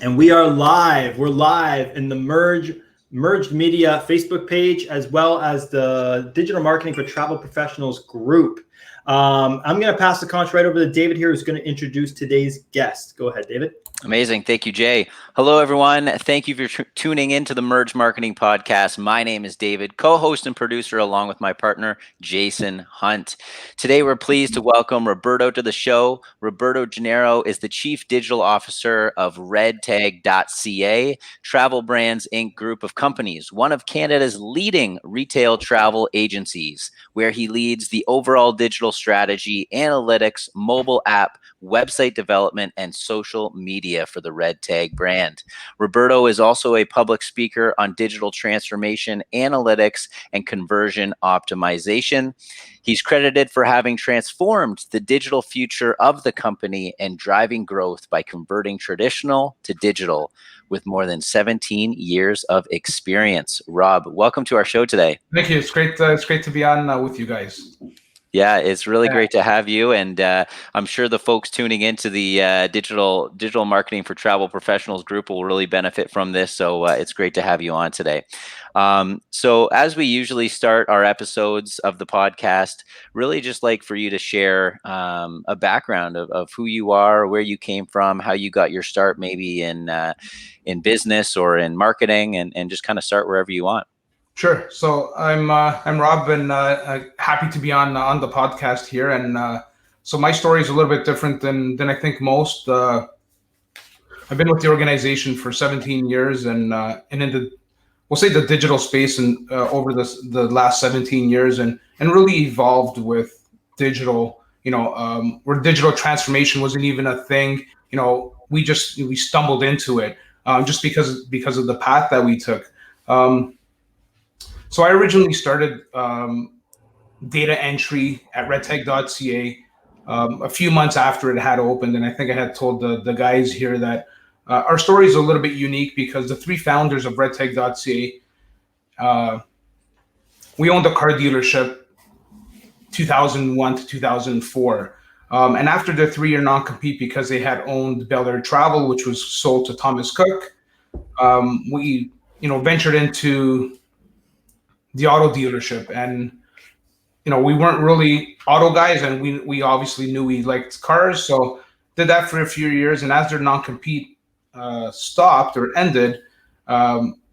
And we are live. We're live in the Merged Media Facebook page, as well as the Digital Marketing for Travel Professionals group. I'm going to pass the conference right over to David here, who's going to introduce today's guest. Go ahead, David. Amazing. Thank you, Jay. Hello, everyone. Thank you for tuning in to the Merge Marketing Podcast. My name is David, co-host and producer, along with my partner, Jason Hunt. Today, we're pleased to welcome Roberto to the show. Roberto Gennaro is the Chief Digital Officer of redtag.ca, Travel Brands Inc. group of companies, one of Canada's leading retail travel agencies, where he leads the overall digital strategy, analytics, mobile app, website development, and social media for the Red Tag brand. Roberto is also a public speaker on digital transformation, analytics, and conversion optimization. He's credited for having transformed the digital future of the company and driving growth by converting traditional to digital with more than 17 years of experience. Rob, welcome to our show today. Thank you. It's great to be on with you guys. Yeah, it's really great to have you, and I'm sure the folks tuning into the digital marketing for travel professionals group will really benefit from this. So it's great to have you on today. So as we usually start our episodes of the podcast, really just like for you to share a background of who you are, where you came from, how you got your start, maybe in business or in marketing, and just kind of start wherever you want. Sure. So I'm Rob, and happy to be on the podcast here. And so my story is a little bit different than I think most. I've been with the organization for 17 years, and in the digital space, and over the last 17 years, and really evolved with digital. Where digital transformation wasn't even a thing. We stumbled into it just because of the path that we took. So I originally started data entry at redtag.ca a few months after it had opened, and I think I had told the guys here that our story is a little bit unique because the three founders of redtag.ca, we owned a car dealership 2001 to 2004. And after their 3-year non-compete, because they had owned Bel Air Travel, which was sold to Thomas Cook, we ventured into the auto dealership. And we weren't really auto guys, and we obviously knew we liked cars, so did that for a few years. And as their non-compete stopped or ended,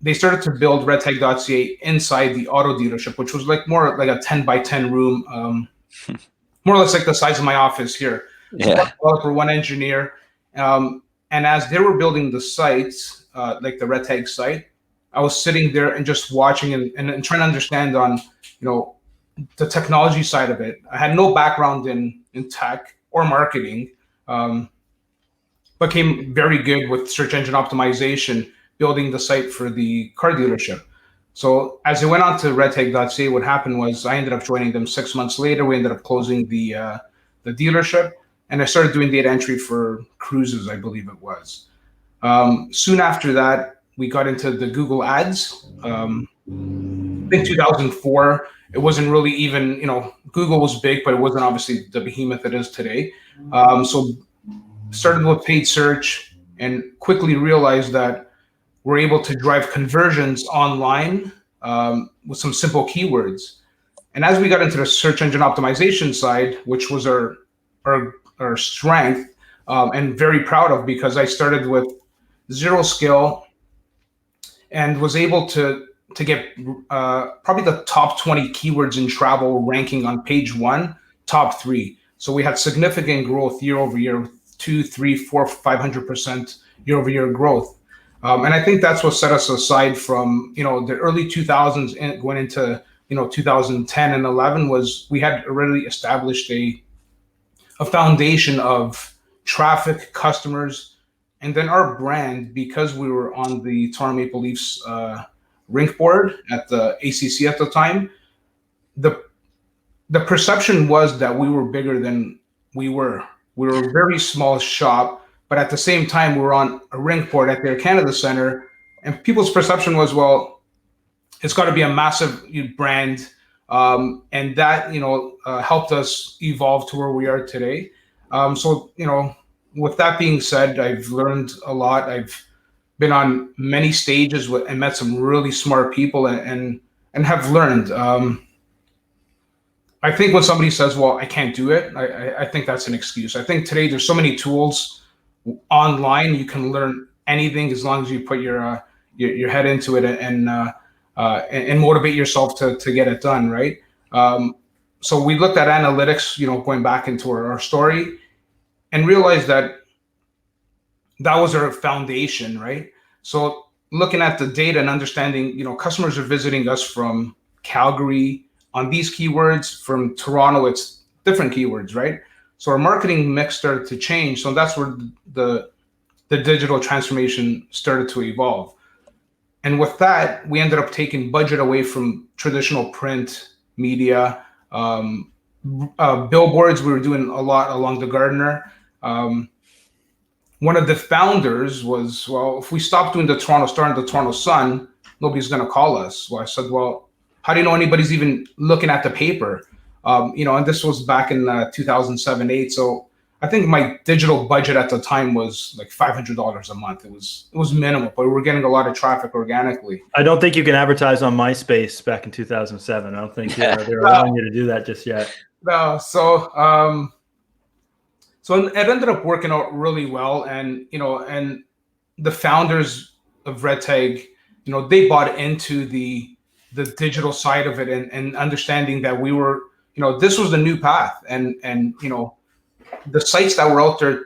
they started to build redtag.ca inside the auto dealership, which was more like a 10 by 10 room, more or less like the size of my office here. Yeah. So one developer, one engineer, and as they were building the sites, like the redtag site, I was sitting there and just watching and trying to understand on, the technology side of it. I had no background in tech or marketing, but came very good with search engine optimization, building the site for the car dealership. So as I went on to redtag.ca, what happened was I ended up joining them 6 months later. We ended up closing the dealership, and I started doing data entry for cruises, I believe it was. Soon after that, we got into the Google ads. In 2004, it wasn't really even, Google was big, but it wasn't obviously the behemoth it is today. So started with paid search and quickly realized that we're able to drive conversions online with some simple keywords. And as we got into the search engine optimization side, which was our strength, and very proud of, because I started with zero skill and was able to get probably the top 20 keywords in travel ranking on page 1, top 3. So we had significant growth year over year, 2, 3, 4, 500% year over year growth. And I think that's what set us aside from, the early 2000s and going into, 2010 and 11, was we had already established a foundation of traffic, customers, and then our brand, because we were on the Toronto Maple Leafs rink board at the ACC at the time. The perception was that we were bigger than we were. We were a very small shop, but at the same time, we were on a rink board at the Air Canada Center, and people's perception was, well, it's got to be a massive brand, and that helped us evolve to where we are today. So with that being said, I've learned a lot. I've been on many stages and met some really smart people and have learned. I think when somebody says, well, I can't do it, I think that's an excuse. I think today there's so many tools online. You can learn anything as long as you put your head into it and motivate yourself to get it done, right? So we looked at analytics, going back into our story, and realized that was our foundation, right? So looking at the data and understanding, customers are visiting us from Calgary on these keywords, from Toronto, it's different keywords, right? So our marketing mix started to change. So that's where the digital transformation started to evolve. And with that, we ended up taking budget away from traditional print media. Billboards, we were doing a lot along the Gardiner. One of the founders was, well, if we stop doing the Toronto Star and the Toronto Sun, nobody's going to call us. Well, I said, well, how do you know anybody's even looking at the paper? And this was back in 2007-8. So I think my digital budget at the time was like $500 a month. It was minimal, but we were getting a lot of traffic organically. I don't think you can advertise on MySpace back in 2007. I don't think they're allowing you to do that just yet. No, so it ended up working out really well, and and the founders of RedTag, they bought into the digital side of it and understanding that we were, this was the new path, and the sites that were out there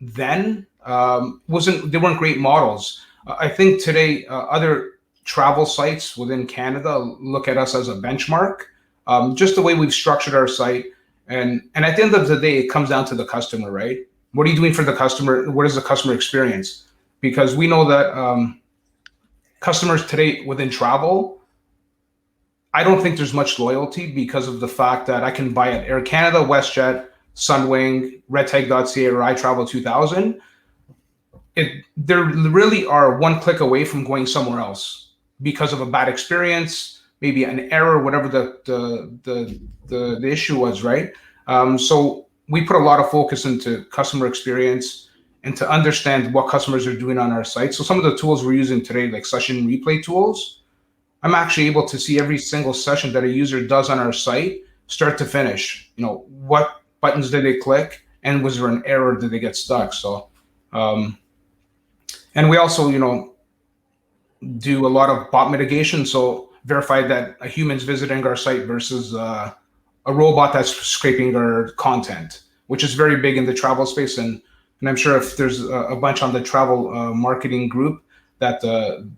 then they weren't great models. I think today other travel sites within Canada look at us as a benchmark, just the way we've structured our site. And at the end of the day, it comes down to the customer, right? What are you doing for the customer? What is the customer experience? Because we know that customers today within travel, I don't think there's much loyalty because of the fact that I can buy at Air Canada, WestJet, Sunwing, redtag.ca, or iTravel 2000. They really are one click away from going somewhere else because of a bad experience, maybe an error, whatever the issue was, right? So we put a lot of focus into customer experience and to understand what customers are doing on our site. So some of the tools we're using today, like session replay tools, I'm actually able to see every single session that a user does on our site, start to finish. What buttons did they click, and was there an error? Did they get stuck? So, and we also, do a lot of bot mitigation. So verify that a human's visiting our site versus a robot that's scraping our content, which is very big in the travel space. And I'm sure if there's a bunch on the travel marketing group that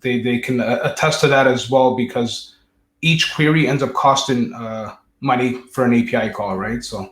they can attest to that as well, because each query ends up costing money for an API call, right? So.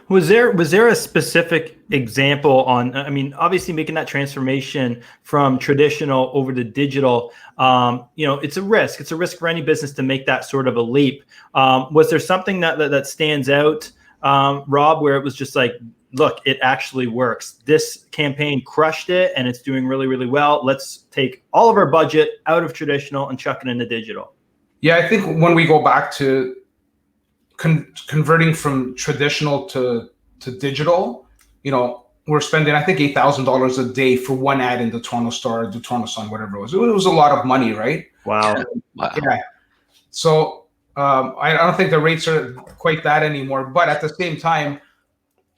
Was there a specific example on, I mean, obviously making that transformation from traditional over to digital, it's a risk. It's a risk for any business to make that sort of a leap. Was there something that stands out, Rob, where it was just like, look, it actually works. This campaign crushed it and it's doing really, really well. Let's take all of our budget out of traditional and chuck it into digital. Yeah, I think when we go back to converting from traditional to digital, we're spending, I think, $8,000 a day for one ad in the Toronto Star, the Toronto Sun, whatever it was. It was a lot of money, right? Wow. Yeah. So I don't think the rates are quite that anymore. But at the same time,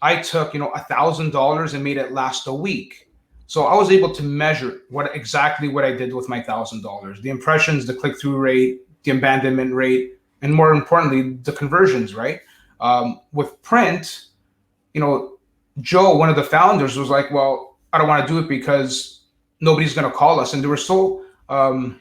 I took, $1,000 and made it last a week. So I was able to measure exactly what I did with my $1,000: the impressions, the click-through rate, the abandonment rate, and more importantly, the conversions, right? With print, Joe, one of the founders, was like, well, I don't want to do it because nobody's going to call us. And they were so caught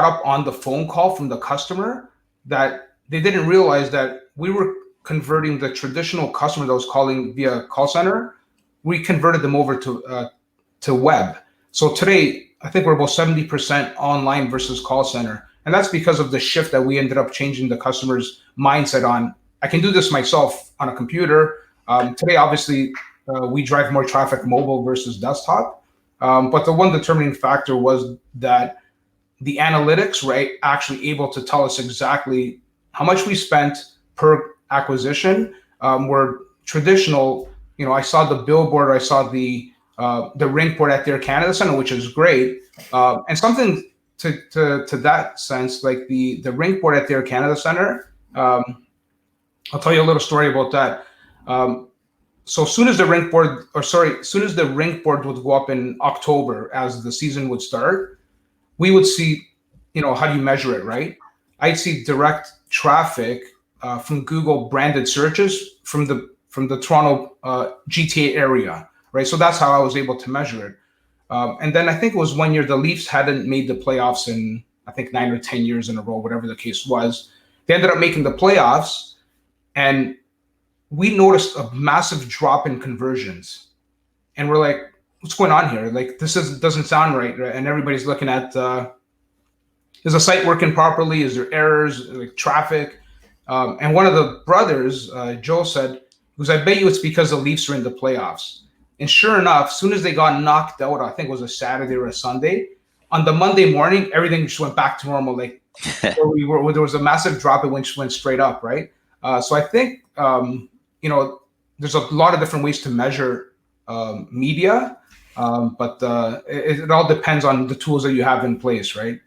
up on the phone call from the customer that they didn't realize that we were converting the traditional customer that was calling via call center. We converted them over to web. So today, I think we're about 70% online versus call center. And that's because of the shift that we ended up changing the customer's mindset on. I can do this myself on a computer. Today, obviously, we drive more traffic mobile versus desktop. But the one determining factor was that the analytics, right, actually able to tell us exactly how much we spent per acquisition. Where traditional, I saw the billboard, I saw the the rink board at their Canada Center, which is great. And something to that sense, like the rink board at their Canada Center. I'll tell you a little story about that. So soon as the rink board would go up in October as the season would start, we would see, how do you measure it, right? I'd see direct traffic from Google branded searches from the Toronto GTA area, right? So that's how I was able to measure it. And then I think it was 1 year the Leafs hadn't made the playoffs in, I think, 9 or 10 years in a row, whatever the case was. They ended up making the playoffs, and we noticed a massive drop in conversions. And we're like, what's going on here? Like, doesn't sound right? And everybody's looking at, is the site working properly? Is there errors, like traffic? And one of the brothers, Joe, said, because I bet you it's because the Leafs are in the playoffs. And sure enough, as soon as they got knocked out, I think it was a Saturday or a Sunday, on the Monday morning, everything just went back to normal. Like where there was a massive drop, it went straight up, right? So I think, there's a lot of different ways to measure media, but it all depends on the tools that you have in place, right?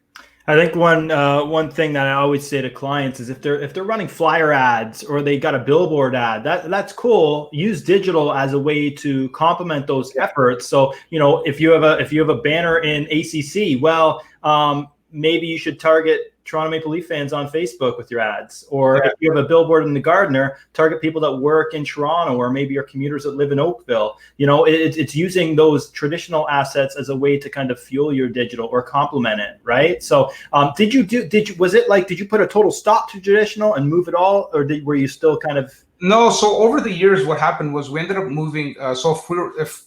I think one thing that I always say to clients is if they're running flyer ads or they got a billboard ad, that's cool. Use digital as a way to complement those efforts. So if you have a banner in ACC, well, maybe you should target Toronto Maple Leaf fans on Facebook with your ads, or if you have a billboard in the Gardiner, target people that work in Toronto, or maybe your commuters that live in Oakville. It's using those traditional assets as a way to kind of fuel your digital or complement it, right? So, did you put a total stop to traditional and move it all, or were you still kind of? No. So over the years, what happened was we ended up moving. So if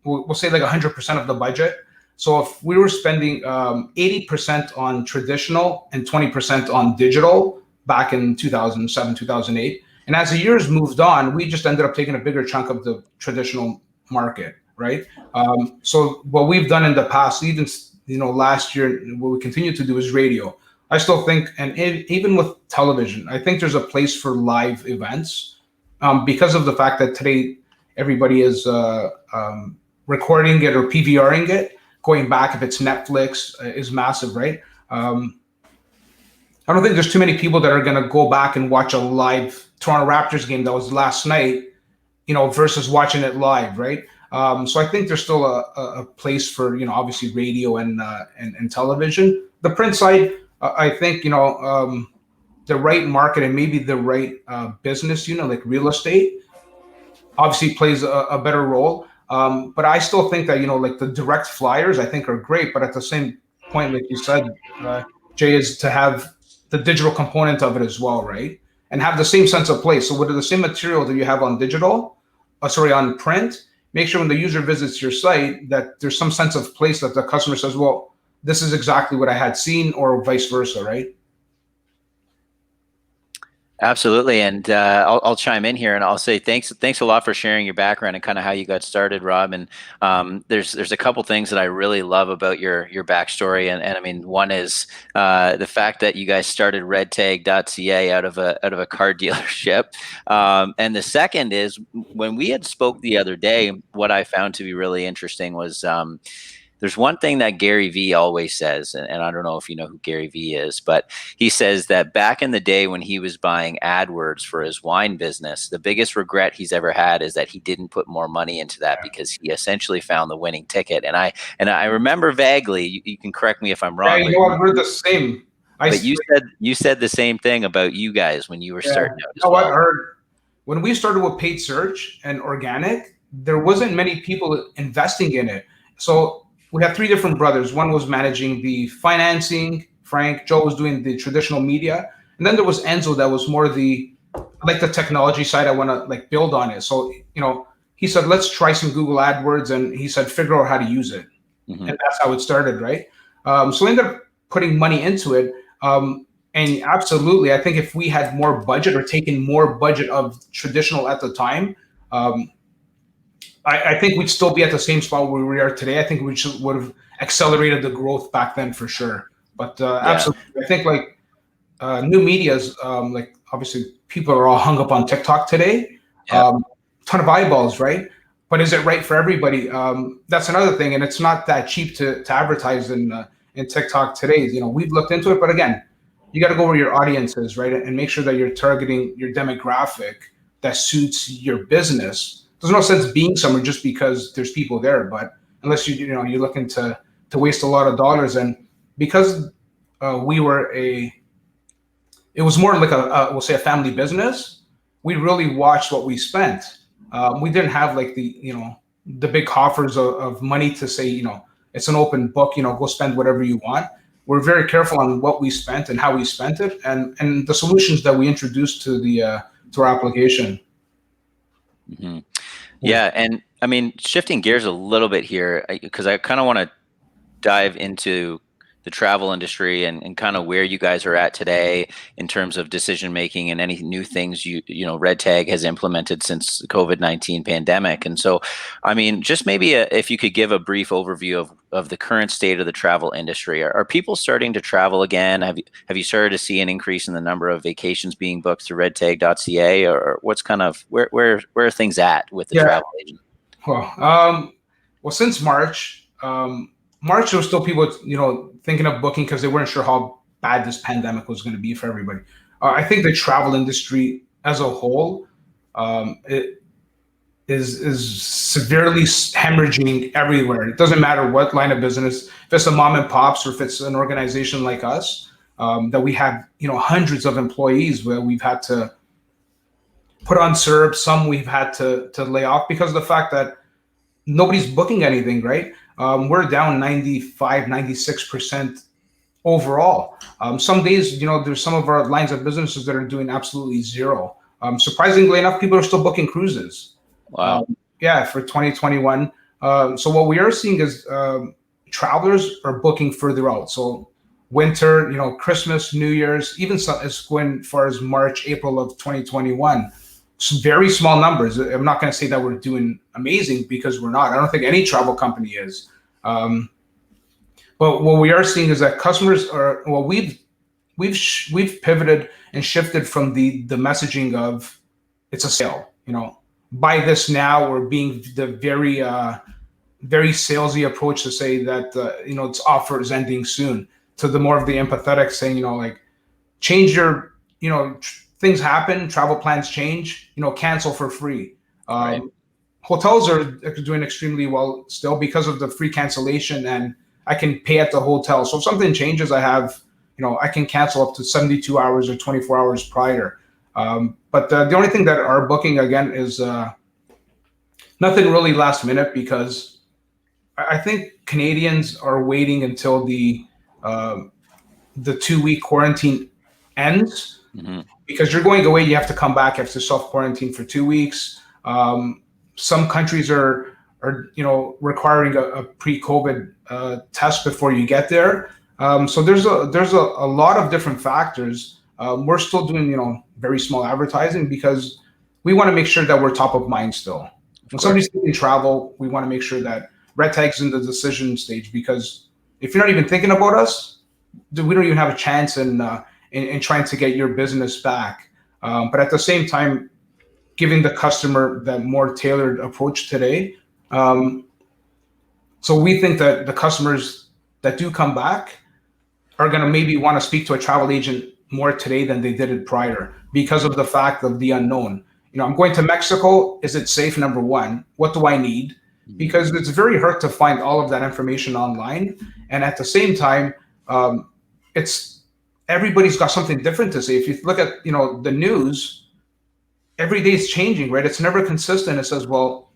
we'll say like 100% of the budget. So if we were spending 80% on traditional and 20% on digital back in 2007, 2008, and as the years moved on, we just ended up taking a bigger chunk of the traditional market, right? So what we've done in the past, even last year, what we continue to do is radio. I still think, and even with television, I think there's a place for live events because of the fact that today everybody is recording it or PVRing it. Going back, if it's Netflix, is massive, right? I don't think there's too many people that are going to go back and watch a live Toronto Raptors game that was last night, versus watching it live, right? So I think there's still a place for, obviously radio and television. The print side, I think, the right market and maybe the right business, like real estate, obviously plays a better role. But I still think that, like the direct flyers, I think are great. But at the same point, like you said, Jay, is to have the digital component of it as well, right? And have the same sense of place. So with the same material that you have on on print, make sure when the user visits your site that there's some sense of place that the customer says, well, this is exactly what I had seen, or vice versa, right? Absolutely. And I'll chime in here and I'll say thanks a lot for sharing your background and kind of how you got started, Rob. And there's a couple things that I really love about your backstory. And I mean, one is the fact that you guys started redtag.ca out of a car dealership. And the second is when we had spoke the other day, what I found to be really interesting was there's one thing that Gary Vee always says, and I don't know if you know who Gary Vee is, but he says that back in the day when he was buying AdWords for his wine business, the biggest regret he's ever had is that he didn't put more money into that because he essentially found the winning ticket. And I remember vaguely, you can correct me if I'm wrong. Yeah, I've heard the same. But you said the same thing about you guys when you were starting out. I heard when we started with paid search and organic, there wasn't many people investing in it. So we have three different brothers. One was managing the financing. Frank, Joe was doing the traditional media. And then there was Enzo that was more the technology side. I want to build on it. So, he said, let's try some Google AdWords. And he said, figure out how to use it. Mm-hmm. And that's how it started, right? So we ended up putting money into it. And absolutely, I think if we had more budget or taken more budget of traditional at the time, I think we'd still be at the same spot where we are today. I think we would have accelerated the growth back then for sure. But absolutely, I think new medias, obviously people are all hung up on TikTok today. Ton of eyeballs, right? but is it right for everybody? That's another thing, and it's not that cheap to advertise in TikTok today. You know, we've looked into it, but again, you got to go where your audience is, right, and make sure that you're targeting your demographic that suits your business. There's no sense being somewhere just because there's people there, but unless you're looking to waste a lot of dollars, and because it was more like we'll say a family business. We really watched what we spent. We didn't have like the big coffers of money to say, it's an open book, go spend whatever you want. We're very careful on what we spent and how we spent it, and the solutions that we introduced to our application. Mm-hmm. Yeah, and I mean, shifting gears a little bit here, because I kind of want to dive into the travel industry and kind of where you guys are at today in terms of decision making and any new things Red Tag has implemented since the COVID-19 pandemic. And so, I mean, just maybe if you could give a brief overview of the current state of the travel industry. Are people starting to travel again? Have you started to see an increase in the number of vacations being booked through redtag.ca, or what's kind of where are things at with the travel agent? Well, since March, there was still people, thinking of booking because they weren't sure how bad this pandemic was going to be for everybody. I think the travel industry as a whole, it is severely hemorrhaging everywhere. It doesn't matter what line of business, if it's a mom and pops or if it's an organization like us, that we have, hundreds of employees where we've had to put on CERB, some we've had to lay off because of the fact that nobody's booking anything, right? We're down 95, 96% overall. Some days, there's some of our lines of businesses that are doing absolutely zero. Surprisingly enough, people are still booking cruises. Wow. For 2021. So what we are seeing is travelers are booking further out. So winter, Christmas, New Year's, even as going far as March, April of 2021. Some very small numbers. I'm not going to say that we're doing amazing because we're not. I don't think any travel company is. But what we are seeing is that customers are. Well, we've pivoted and shifted from the messaging of it's a sale. Buy this now, or being the very very salesy approach to say that its offer is ending soon, to the more of the empathetic saying like change your things happen, travel plans change, cancel for free. Right. Hotels are doing extremely well still because of the free cancellation, and I can pay at the hotel. So if something changes, I have, I can cancel up to 72 hours or 24 hours prior. But the only thing that are booking again is nothing really last minute, because I think Canadians are waiting until the 2-week quarantine ends. Mm-hmm. Because you're going away, you have to come back, you have to self-quarantine for 2 weeks. Some countries are requiring a pre-COVID test before you get there. So there's a lot of different factors. We're still doing very small advertising because we want to make sure that we're top of mind still. When somebody's thinking travel, we want to make sure that Red Tag's in the decision stage, because if you're not even thinking about us, we don't even have a chance in trying to get your business back. But at the same time, giving the customer that more tailored approach today. So we think that the customers that do come back are going to maybe want to speak to a travel agent more today than they did it prior, because of the fact of the unknown. I'm going to Mexico. Is it safe? Number one. What do I need? Because it's very hard to find all of that information online. And at the same time, everybody's got something different to say. If you look at the news, every day is changing, right? It's never consistent. It says, well,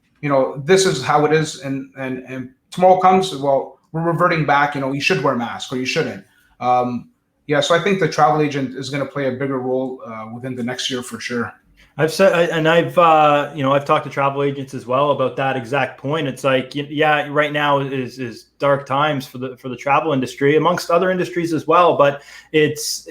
this is how it is, and tomorrow comes, well, we're reverting back. You should wear a mask or you shouldn't. So I think the travel agent is going to play a bigger role within the next year for sure. I've talked to travel agents as well about that exact point. It's like, right now is dark times for the travel industry, amongst other industries as well. But it's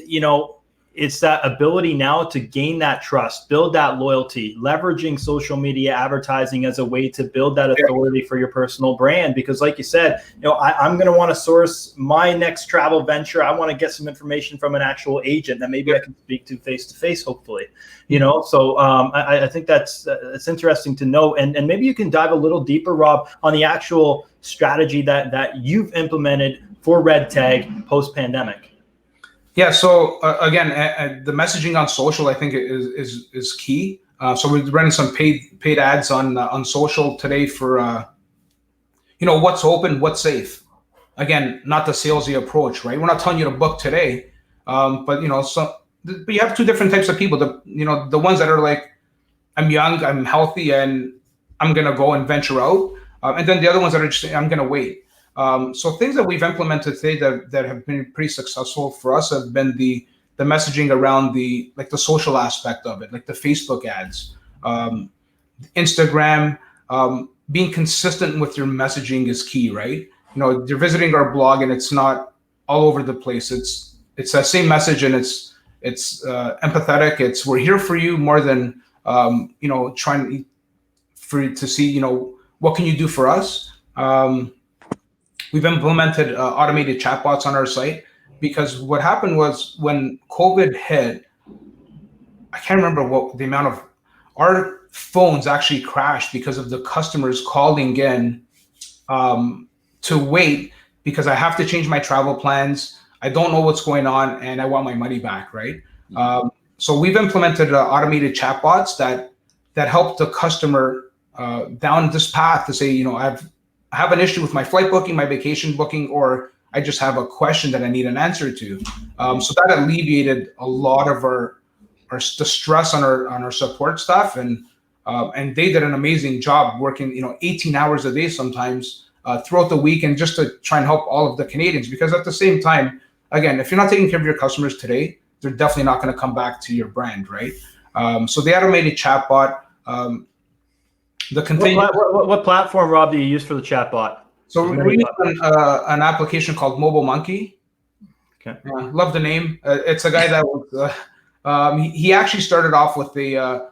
it's that ability now to gain that trust, build that loyalty, leveraging social media advertising as a way to build that authority for your personal brand. Because like you said, I'm going to want to source my next travel venture. I want to get some information from an actual agent that maybe I can speak to face-to-face, hopefully. So I think that's it's interesting to know. And maybe you can dive a little deeper, Rob, on the actual strategy that you've implemented for Red Tag post-pandemic. Yeah. So again, the messaging on social, I think, is key. So we're running some paid ads on social today for what's open, what's safe. Again, not the salesy approach, right? We're not telling you to book today, but you have two different types of people. The ones that are like, I'm young, I'm healthy, and I'm gonna go and venture out, and then the other ones that are just, I'm gonna wait. So things that we've implemented today that have been pretty successful for us have been the messaging around the social aspect of it, like the Facebook ads, Instagram. Being consistent with your messaging is key, right? You're visiting our blog and it's not all over the place. It's that same message, and it's empathetic. It's, we're here for you, more than trying for you to see what can you do for us. We've implemented automated chatbots on our site, because what happened was when COVID hit, I can't remember what the amount of our phones actually crashed because of the customers calling in to wait, because I have to change my travel plans. I don't know what's going on and I want my money back, right? So we've implemented automated chatbots that help the customer down this path to say, I have an issue with my flight booking, my vacation booking, or I just have a question that I need an answer to. So that alleviated a lot of the stress on our support staff, and they did an amazing job working 18 hours a day sometimes throughout the week, and just to try and help all of the Canadians. Because at the same time, again, if you're not taking care of your customers today, they're definitely not going to come back to your brand, right? So the automated chatbot. What platform, Rob, do you use for the chatbot? So we use an application called Mobile Monkey. Okay. Love the name. It's a guy that was he actually started off with the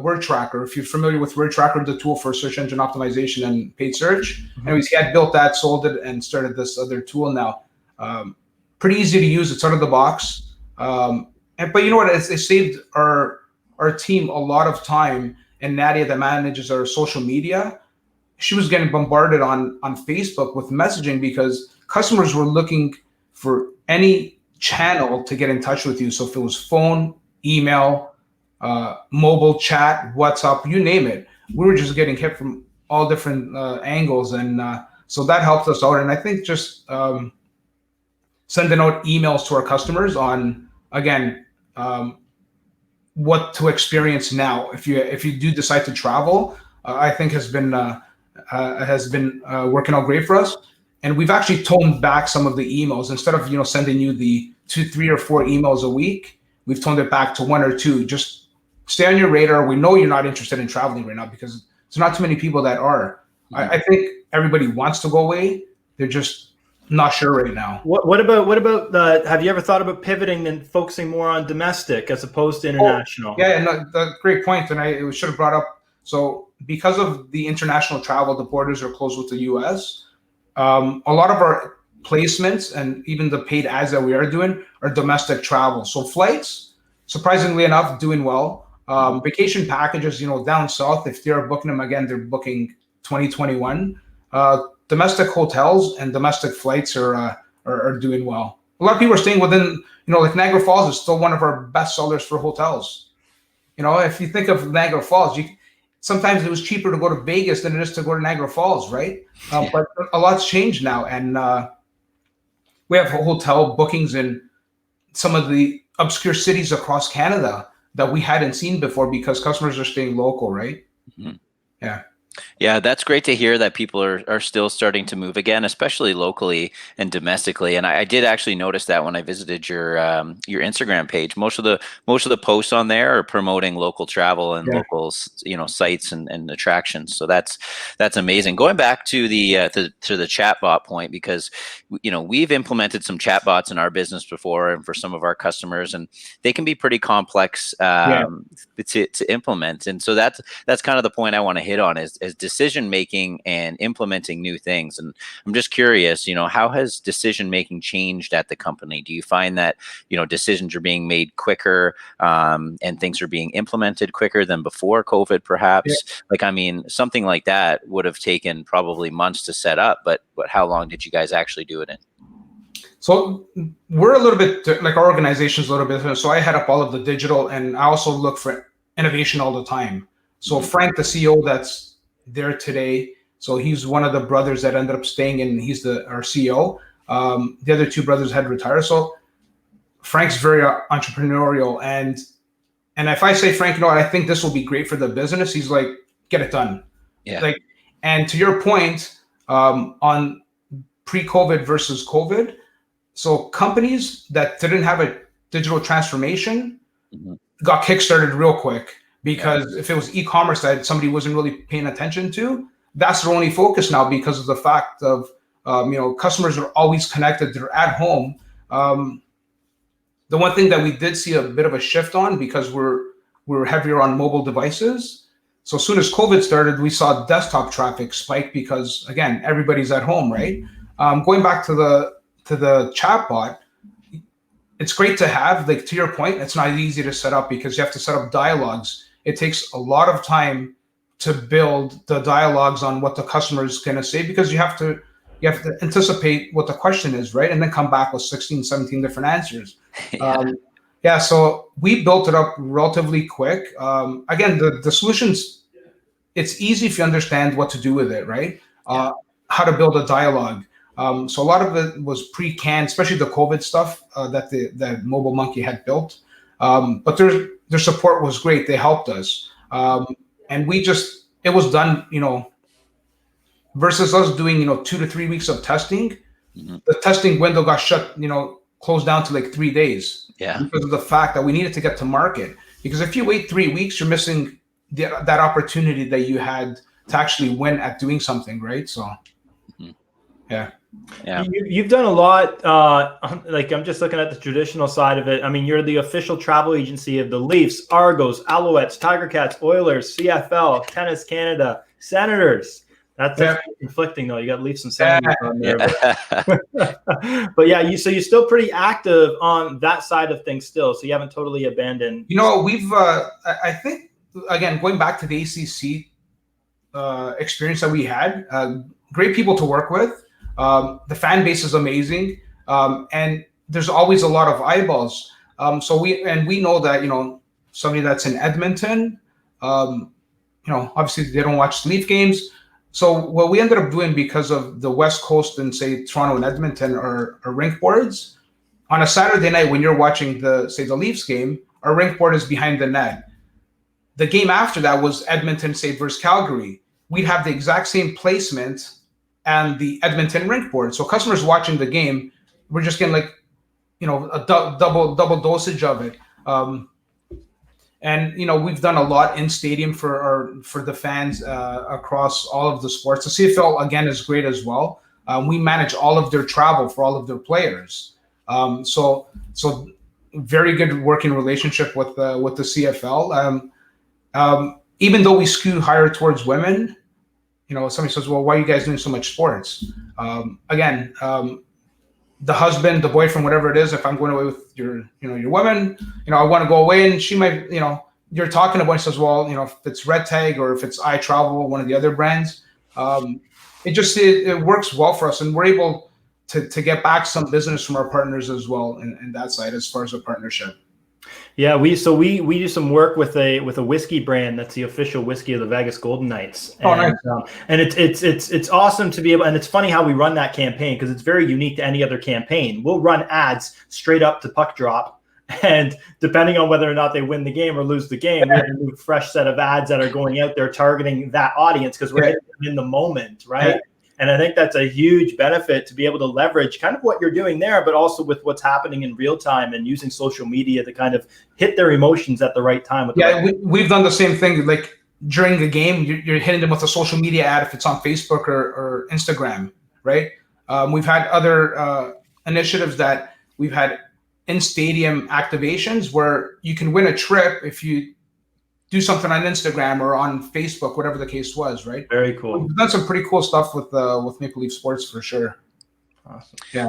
word tracker. If you're familiar with word tracker, the tool for search engine optimization and paid search. Anyways, he had built that, sold it, and started this other tool now. Pretty easy to use. It's out of the box. But you know what? It saved our team a lot of time. And Nadia, that manages our social media, she was getting bombarded on Facebook with messaging, because customers were looking for any channel to get in touch with you. So if it was phone, email, mobile chat, WhatsApp, you name it, we were just getting hit from all different angles. And so that helped us out. And I think just sending out emails to our customers on, again, what to experience now if you do decide to travel, I think has been working out great for us. And we've actually toned back some of the emails. Instead of sending you the 2, 3, or 4 emails a week, we've toned it back to 1 or 2. Just stay on your radar. We know you're not interested in traveling right now, because there's not too many people that are. I think everybody wants to go away. They're just not sure right now. What about have you ever thought about pivoting and focusing more on domestic as opposed to international? Great point. And I should have brought up. So because of the international travel, the borders are closed with the U.S. A lot of our placements and even the paid ads that we are doing are domestic travel. So flights, surprisingly enough, doing well. Vacation packages, down south, if they're booking them again, they're booking 2021. Domestic hotels and domestic flights are doing well. A lot of people are staying within, like Niagara Falls is still one of our best sellers for hotels. If you think of Niagara Falls, sometimes it was cheaper to go to Vegas than it is to go to Niagara Falls, right? But a lot's changed now, and we have hotel bookings in some of the obscure cities across Canada that we hadn't seen before, because customers are staying local, right? Mm-hmm. Yeah. Yeah, that's great to hear that people are still starting to move again, especially locally and domestically. And I did actually notice that when I visited your Instagram page. Most of the posts on there are promoting local travel and Yeah. local sites and attractions. So that's amazing. Going back to the chatbot point, because we've implemented some chatbots in our business before and for some of our customers, and they can be pretty complex to implement. And so that's kind of the point I want to hit on is decision making and implementing new things. And I'm just curious, how has decision making changed at the company? Do you find that decisions are being made quicker and things are being implemented quicker than before COVID, perhaps? Like, I mean, something like that would have taken probably months to set up, but how long did you guys actually do it in? So we're a little bit like our organization's a little bit different. So I head up all of the digital, and I also look for innovation all the time. So Frank, the CEO that's there today, so he's one of the brothers that ended up staying, and he's our CEO. The other two brothers had retired. So Frank's very entrepreneurial, and if I say, Frank, I think this will be great for the business, he's like, get it done. Yeah. Like, and to your point, on pre-COVID versus COVID, so companies that didn't have a digital transformation got kickstarted real quick, because if it was e-commerce that somebody wasn't really paying attention to, that's their only focus now, because of the fact of customers are always connected, they're at home. The one thing that we did see a bit of a shift on, because we're heavier on mobile devices. So as soon as COVID started, we saw desktop traffic spike, because again, everybody's at home, right? Going back to the chatbot, it's great to have, like, to your point, it's not easy to set up, because you have to set up dialogues. It takes a lot of time to build the dialogues on what the customer is going to say, because you have to anticipate what the question is, right? And then come back with 16, 17 different answers. So we built it up relatively quick. Again, the solutions, it's easy if you understand what to do with it, right? How to build a dialogue. So a lot of it was pre-canned, especially the COVID stuff that Mobile Monkey had built. But their support was great. They helped us. And it was done, versus us doing, 2 to 3 weeks of testing. The testing window got closed down to like 3 days. Because of the fact that we needed to get to market. Because if you wait 3 weeks, you're missing that opportunity that you had to actually win at doing something, right? So, yeah. You've done a lot. Like, I'm just looking at the traditional side of it. I mean, you're the official travel agency of the Leafs, Argos, Alouettes, Tiger Cats, Oilers, CFL, Tennis Canada, Senators. That's conflicting, though. You got Leafs and Senators on there. But so you're still pretty active on that side of things still. So you haven't totally abandoned. We've, I think, again, going back to the ACC experience that we had, great people to work with. The fan base is amazing, and there's always a lot of eyeballs. So we know that somebody that's in Edmonton, obviously they don't watch Leaf games. So what we ended up doing, because of the West Coast and say Toronto and Edmonton are rink boards, on a Saturday night when you're watching the Leafs game, our rink board is behind the net. The game after that was Edmonton, say, versus Calgary. We'd have the exact same placement and the Edmonton rink board. So customers watching the game, we're just getting like, a double dosage of it. And we've done a lot in stadium for the fans across all of the sports. The CFL again is great as well. We manage all of their travel for all of their players. So very good working relationship with the CFL. Even though we skew higher towards women, somebody says, well, why are you guys doing so much sports? Again, the husband, the boyfriend, whatever it is, if I'm going away with your woman, I want to go away, and she might, you're talking about, says, well, if it's Red Tag or if it's iTravel, one of the other brands, it works well for us, and we're able to get back some business from our partners as well in that side as far as a partnership. Yeah, we do some work with a whiskey brand that's the official whiskey of the Vegas Golden Knights. And, nice. And it's awesome to be able, and it's funny how we run that campaign, because it's very unique to any other campaign. We'll run ads straight up to puck drop And depending on whether or not they win the game or lose the game, we have a new fresh set of ads that are going out there targeting that audience because we're hitting them in the moment, right? Yeah. And I think that's a huge benefit to be able to leverage kind of what you're doing there, but also with what's happening in real time and using social media to kind of hit their emotions at the right time. With we've done the same thing. Like during the game, you're hitting them with a social media ad if it's on Facebook or Instagram, right? We've had other initiatives that we've had in stadium activations where you can win a trip if you do something on Instagram or on Facebook, whatever the case was, right? Very cool. We've done some pretty cool stuff with Maple Leaf Sports for sure. Awesome. Yeah.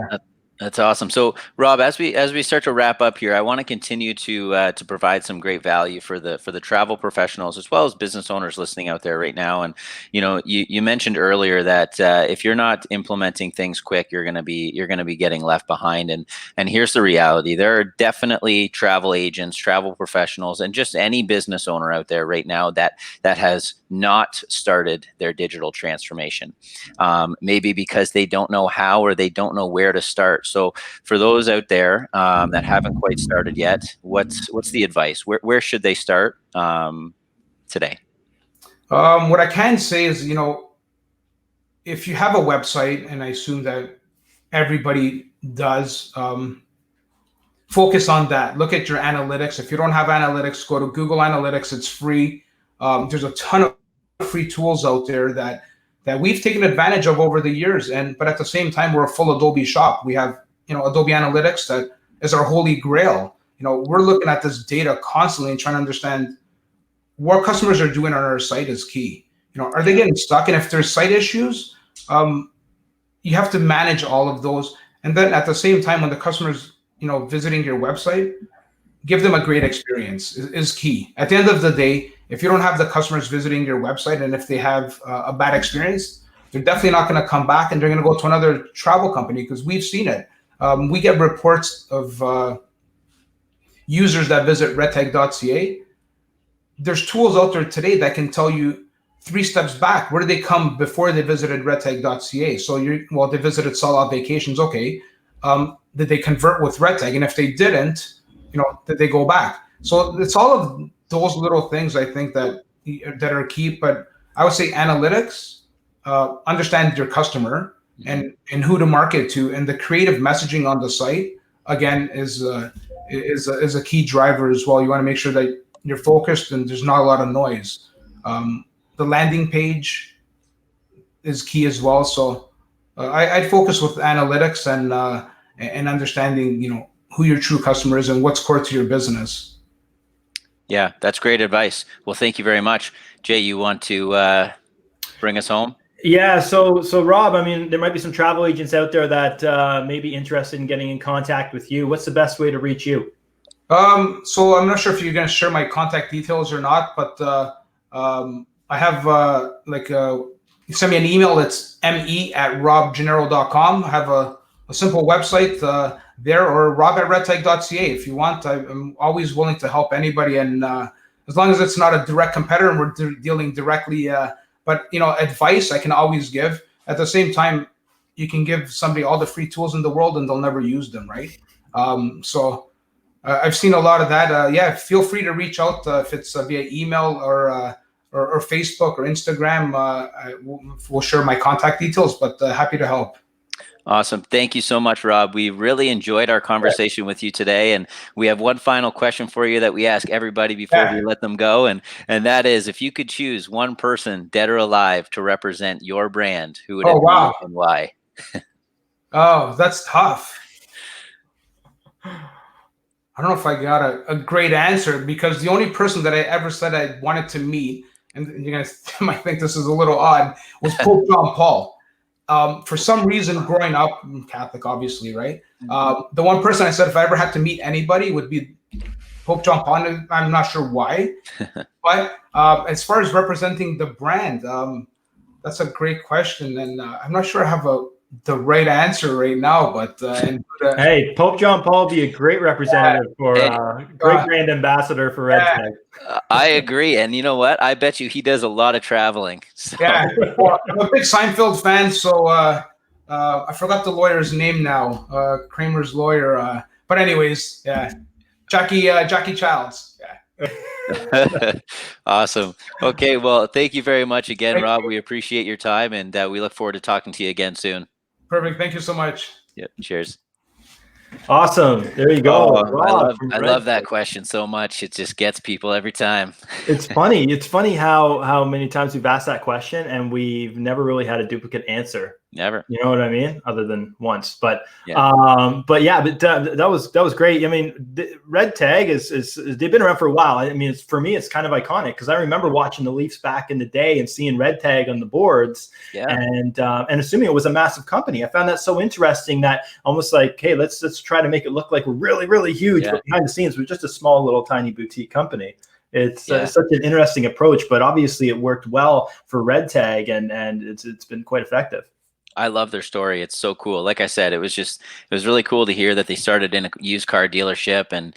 That's awesome. So, Rob, as we start to wrap up here, I want to continue to provide some great value for the travel professionals as well as business owners listening out there right now. And you mentioned earlier that if you're not implementing things quick, you're gonna be getting left behind. And here's the reality: there are definitely travel agents, travel professionals, and just any business owner out there right now that has not started their digital transformation, maybe because they don't know how or they don't know where to start. So for those out there that haven't quite started yet, what's the advice? Where should they start today? What I can say is, if you have a website, and I assume that everybody does, focus on that. Look at your analytics. If you don't have analytics, go to Google Analytics. It's free. There's a ton of free tools out there that we've taken advantage of over the years. But at the same time, we're a full Adobe shop. We have, Adobe Analytics that is our holy grail. We're looking at this data constantly and trying to understand what customers are doing on our site is key. Are they getting stuck? And if there's site issues, you have to manage all of those. And then at the same time, when the customer's, visiting your website, give them a great experience is key. At the end of the day, if you don't have the customers visiting your website, and if they have a bad experience, they're definitely not going to come back, and they're going to go to another travel company, because we've seen it. We get reports of users that visit redtag.ca. There's tools out there today that can tell you 3 steps back. Where did they come before they visited redtag.ca? So they visited Salah Vacations. Okay. Did they convert with RedTag? And if they didn't, did they go back? So it's all of those little things, I think, that are key. But I would say analytics, understand your customer and who to market to, and the creative messaging on the site, again, is a key driver as well. You want to make sure that you're focused and there's not a lot of noise. The landing page is key as well. So I'd focus with analytics and understanding, who your true customer is and what's core to your business. Yeah, that's great advice. Well, thank you very much. Jay, you want to bring us home? Yeah. So Rob, there might be some travel agents out there that may be interested in getting in contact with you. What's the best way to reach you? So I'm not sure if you're going to share my contact details or not, but I have you send me an email. It's me@robgennaro.com. I have a simple website there, or rob@redtag.ca if you want. I'm always willing to help anybody, and as long as it's not a direct competitor and we're dealing directly. But advice I can always give. At the same time, you can give somebody all the free tools in the world and they'll never use them, right? So I've seen a lot of that. Feel free to reach out if it's via email or Facebook or Instagram. We'll share my contact details, but happy to help. Awesome. Thank you so much, Rob. We really enjoyed our conversation with you today. And we have one final question for you that we ask everybody before we let them go. And that is, if you could choose one person, dead or alive, to represent your brand, who would it be and why? Oh, that's tough. I don't know if I got a great answer, because the only person that I ever said I wanted to meet, and you guys might think this is a little odd, was Pope John Paul. For some reason, growing up, I'm Catholic, obviously, right? The one person I said if I ever had to meet anybody would be Pope John Paul. I'm not sure why. But as far as representing the brand, that's a great question. And I'm not sure I have the right answer right now. But hey, Pope John Paul would be a great representative for great brand ambassador for RedTag. I agree. And you know what? I bet you he does a lot of traveling. So. Yeah, well, I'm a big Seinfeld fan, so I forgot the lawyer's name now, Kramer's lawyer. But anyways, yeah. Jackie Childs. Yeah. Awesome. Okay, well, thank you very much again, Thank Rob. you. We appreciate your time, and we look forward to talking to you again soon. Perfect. Thank you so much. Yep. Cheers. Awesome. There you go. Oh, Rob from I Red love that Tag. question so much. It just gets people every time. It's funny. It's funny how many times we've asked that question and we've never really had a duplicate answer. Never. You know what I mean? Other than once, but Yeah. that was great. I mean, Red Tag is they've been around for a while. I mean, for me, it's kind of iconic because I remember watching the Leafs back in the day and seeing Red Tag on the boards, and assuming it was a massive company. I found that so interesting that almost like, hey, let's try to make it look like we're really, really huge, but behind the scenes we're just a small little tiny boutique company. It's such an interesting approach, but obviously it worked well for Red Tag, and it's been quite effective. I love their story. It's so cool. Like I said, it was really cool to hear that they started in a used car dealership, and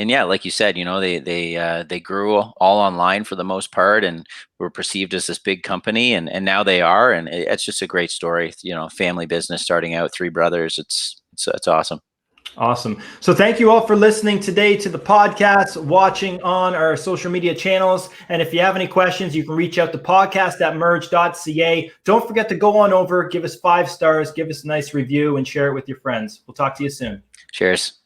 yeah, like you said, you know, they grew all online for the most part and were perceived as this big company, and now they are, and it's just a great story. You know, family business starting out, 3 brothers. It's awesome. Awesome. So thank you all for listening today to the podcast, watching on our social media channels. And if you have any questions, you can reach out to podcast@merge.ca. Don't forget to go on over, give us 5 stars, give us a nice review, and share it with your friends. We'll talk to you soon. Cheers.